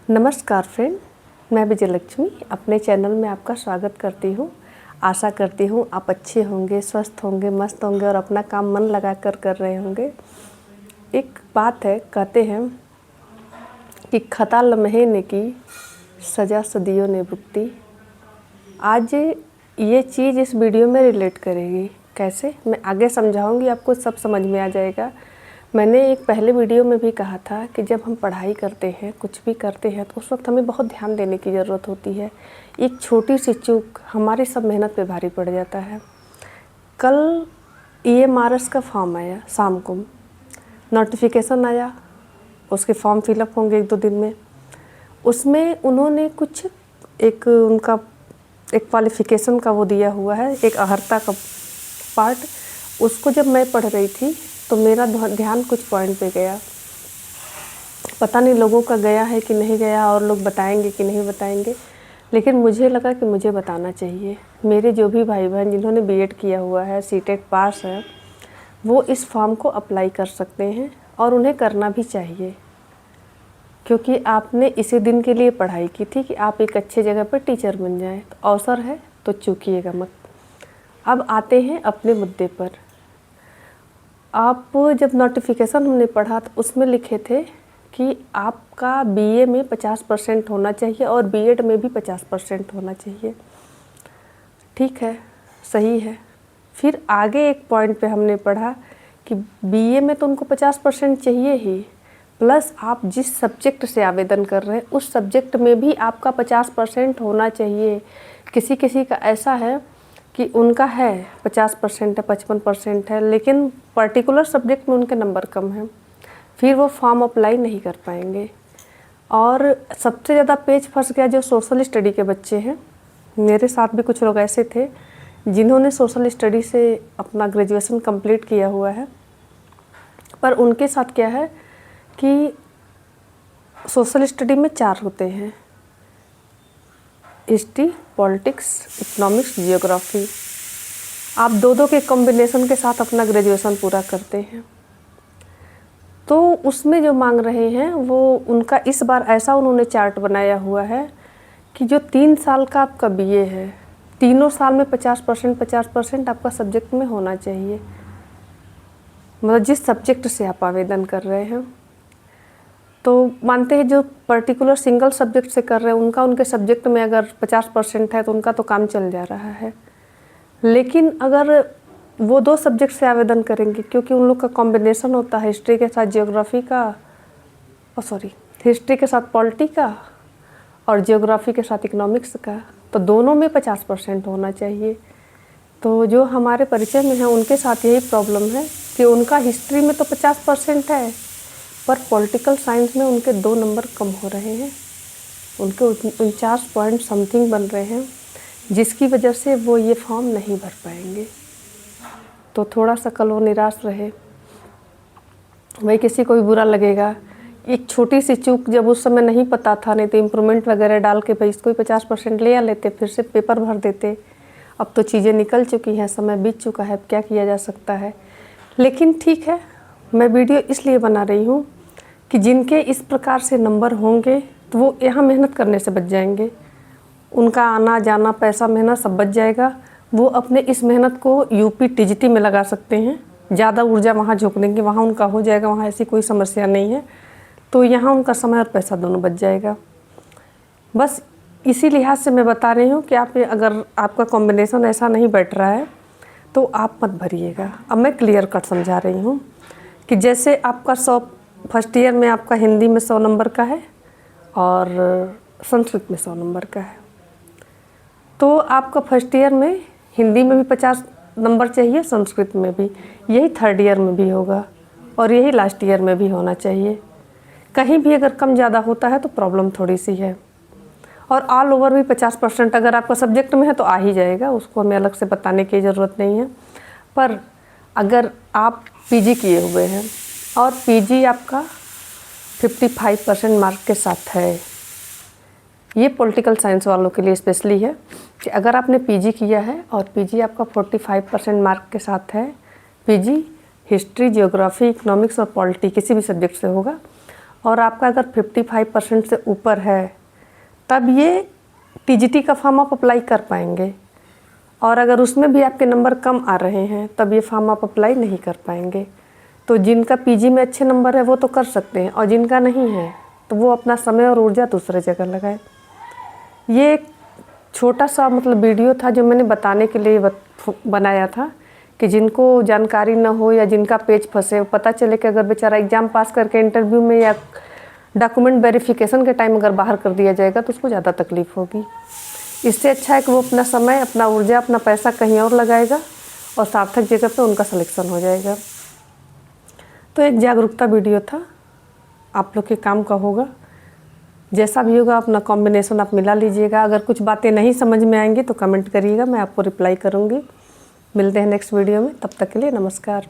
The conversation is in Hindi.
नमस्कार फ्रेंड, मैं विजयलक्ष्मी अपने चैनल में आपका स्वागत करती हूँ। आशा करती हूँ आप अच्छे होंगे, स्वस्थ होंगे, मस्त होंगे और अपना काम मन लगाकर कर रहे होंगे। एक बात है, कहते हैं कि खता लम्हे ने की, सज़ा सदियों ने भुगती। आज ये चीज़ इस वीडियो में रिलेट करेगी। कैसे, मैं आगे समझाऊंगी, आपको सब समझ में आ जाएगा। मैंने एक पहले वीडियो में भी कहा था कि जब हम पढ़ाई करते हैं, कुछ भी करते हैं, तो उस वक्त हमें बहुत ध्यान देने की ज़रूरत होती है। एक छोटी सी चूक हमारी सब मेहनत पे भारी पड़ जाता है। कल EMRS का फॉर्म आया, शाम को नोटिफिकेशन आया, उसके फॉर्म फिलअप होंगे 1-2 दिन में। उसमें उन्होंने कुछ उनका क्वालिफ़िकेशन का वो दिया हुआ है, एक अहर्ता का पार्ट। उसको जब मैं पढ़ रही थी तो मेरा ध्यान कुछ पॉइंट पे गया। पता नहीं लोगों का गया है कि नहीं गया और लोग बताएंगे कि नहीं बताएंगे, लेकिन मुझे लगा कि मुझे बताना चाहिए। मेरे जो भी भाई बहन जिन्होंने B.Ed किया हुआ है, C.Tet पास है, वो इस फॉर्म को अप्लाई कर सकते हैं और उन्हें करना भी चाहिए, क्योंकि आपने इसी दिन के लिए पढ़ाई की थी कि आप एक अच्छे जगह पर टीचर बन जाएं। तो अवसर है तो चूकिएगा मत। अब आते हैं अपने मुद्दे पर। आप जब नोटिफिकेशन हमने पढ़ा तो उसमें लिखे थे कि आपका BA में 50% होना चाहिए और B.Ed में भी 50% होना चाहिए। ठीक है, सही है। फिर आगे एक पॉइंट पे हमने पढ़ा कि BA में तो उनको 50% चाहिए ही, प्लस आप जिस सब्जेक्ट से आवेदन कर रहे हैं उस सब्जेक्ट में भी आपका 50% होना चाहिए। किसी किसी का ऐसा है कि उनका है 50% है, 55% है, लेकिन पर्टिकुलर सब्जेक्ट में उनके नंबर कम हैं, फिर वो फॉर्म अप्लाई नहीं कर पाएंगे। और सबसे ज़्यादा पेच फंस गया जो सोशल स्टडी के बच्चे हैं। मेरे साथ भी कुछ लोग ऐसे थे जिन्होंने सोशल स्टडी से अपना ग्रेजुएशन कंप्लीट किया हुआ है, पर उनके साथ क्या है कि सोशल स्टडी में 4 होते हैं: हिस्ट्री, पॉलिटिक्स, इकोनॉमिक्स, जियोग्राफी। आप 2-2 के कॉम्बिनेशन के साथ अपना ग्रेजुएशन पूरा करते हैं। तो उसमें जो मांग रहे हैं वो उनका इस बार ऐसा उन्होंने चार्ट बनाया हुआ है कि जो 3 साल का आपका BA है, तीनों साल में 50% आपका सब्जेक्ट में होना चाहिए, मतलब जिस सब्जेक्ट से आप आवेदन कर रहे हैं। तो मानते हैं जो पर्टिकुलर सिंगल सब्जेक्ट से कर रहे हैं उनके सब्जेक्ट में अगर 50% है तो उनका तो काम चल जा रहा है। लेकिन अगर वो 2 सब्जेक्ट से आवेदन करेंगे, क्योंकि उन लोग का कॉम्बिनेशन होता है हिस्ट्री के साथ जियोग्राफी का, हिस्ट्री के साथ पॉलिटी का और जियोग्राफी के साथ इकोनॉमिक्स का, तो दोनों में 50% होना चाहिए। तो जो हमारे परिचय में हैं उनके साथ यही प्रॉब्लम है कि उनका हिस्ट्री में तो 50% है, पर पॉलिटिकल साइंस में उनके 2 नंबर कम हो रहे हैं, उनके 49 पॉइंट समथिंग बन रहे हैं, जिसकी वजह से वो ये फॉर्म नहीं भर पाएंगे। तो थोड़ा सा कल वो निराश रहे। भाई किसी को भी बुरा लगेगा, एक छोटी सी चूक जब उस समय नहीं पता था, नहीं तो इम्प्रूवमेंट वगैरह डाल के भाई इसको 50% ले आ लेते, फिर से पेपर भर देते। अब तो चीज़ें निकल चुकी हैं, समय बीत चुका है, अब क्या किया जा सकता है। लेकिन ठीक है, मैं वीडियो इसलिए बना रही हूँ कि जिनके इस प्रकार से नंबर होंगे तो वो यहाँ मेहनत करने से बच जाएंगे, उनका आना जाना पैसा मेहनत सब बच जाएगा। वो अपने इस मेहनत को UP TGT में लगा सकते हैं, ज़्यादा ऊर्जा वहाँ झोंक देंगे, वहाँ उनका हो जाएगा, वहाँ ऐसी कोई समस्या नहीं है। तो यहाँ उनका समय और पैसा दोनों बच जाएगा। बस इसी लिहाज से मैं बता रही हूँ कि आप अगर आपका कॉम्बिनेशन ऐसा नहीं बैठ रहा है तो आप मत भरिएगा। अब मैं क्लियर कट समझा रही हूँ कि जैसे आपका फर्स्ट ईयर में आपका हिंदी में 100 नंबर का है और संस्कृत में 100 नंबर का है, तो आपका फर्स्ट ईयर में हिंदी में भी 50 नंबर चाहिए, संस्कृत में भी, यही थर्ड ईयर में भी होगा और यही लास्ट ईयर में भी होना चाहिए। कहीं भी अगर कम ज़्यादा होता है तो प्रॉब्लम थोड़ी सी है। और ऑल ओवर भी 50% अगर आपका सब्जेक्ट में है तो आ ही जाएगा, उसको हमें अलग से बताने की ज़रूरत नहीं है। पर अगर आप PG किए हुए हैं और PG आपका 55% मार्क के साथ है, ये पॉलिटिकल साइंस वालों के लिए स्पेशली है कि अगर आपने PG किया है और PG आपका 45% मार्क के साथ है, PG हिस्ट्री, जियोग्राफी, इकोनॉमिक्स और पॉलिटी किसी भी सब्जेक्ट से होगा, और आपका अगर 55% से ऊपर है तब ये टीजीटी का फॉर्म आप अप्लाई कर पाएंगे, और अगर उसमें भी आपके नंबर कम आ रहे हैं तब ये फॉर्म आप अप्लाई नहीं कर पाएंगे। तो जिनका पीजी में अच्छे नंबर है वो तो कर सकते हैं, और जिनका नहीं है तो वो अपना समय और ऊर्जा दूसरे जगह लगाए। ये एक छोटा सा मतलब वीडियो था जो मैंने बताने के लिए बनाया था कि जिनको जानकारी ना हो या जिनका पेज फंसे, पता चले कि अगर बेचारा एग्ज़ाम पास करके इंटरव्यू में या डॉक्यूमेंट वेरिफिकेशन के टाइम अगर बाहर कर दिया जाएगा तो उसको ज़्यादा तकलीफ़ होगी। इससे अच्छा है कि वो अपना समय, अपना ऊर्जा, अपना पैसा कहीं और लगाएगा और सार्थक जगह पे उनका सिलेक्शन हो जाएगा। तो एक जागरूकता वीडियो था, आप लोग के काम का होगा। जैसा भी होगा अपना कॉम्बिनेशन आप मिला लीजिएगा। अगर कुछ बातें नहीं समझ में आएंगी तो कमेंट करिएगा, मैं आपको रिप्लाई करूँगी। मिलते हैं नेक्स्ट वीडियो में, तब तक के लिए नमस्कार।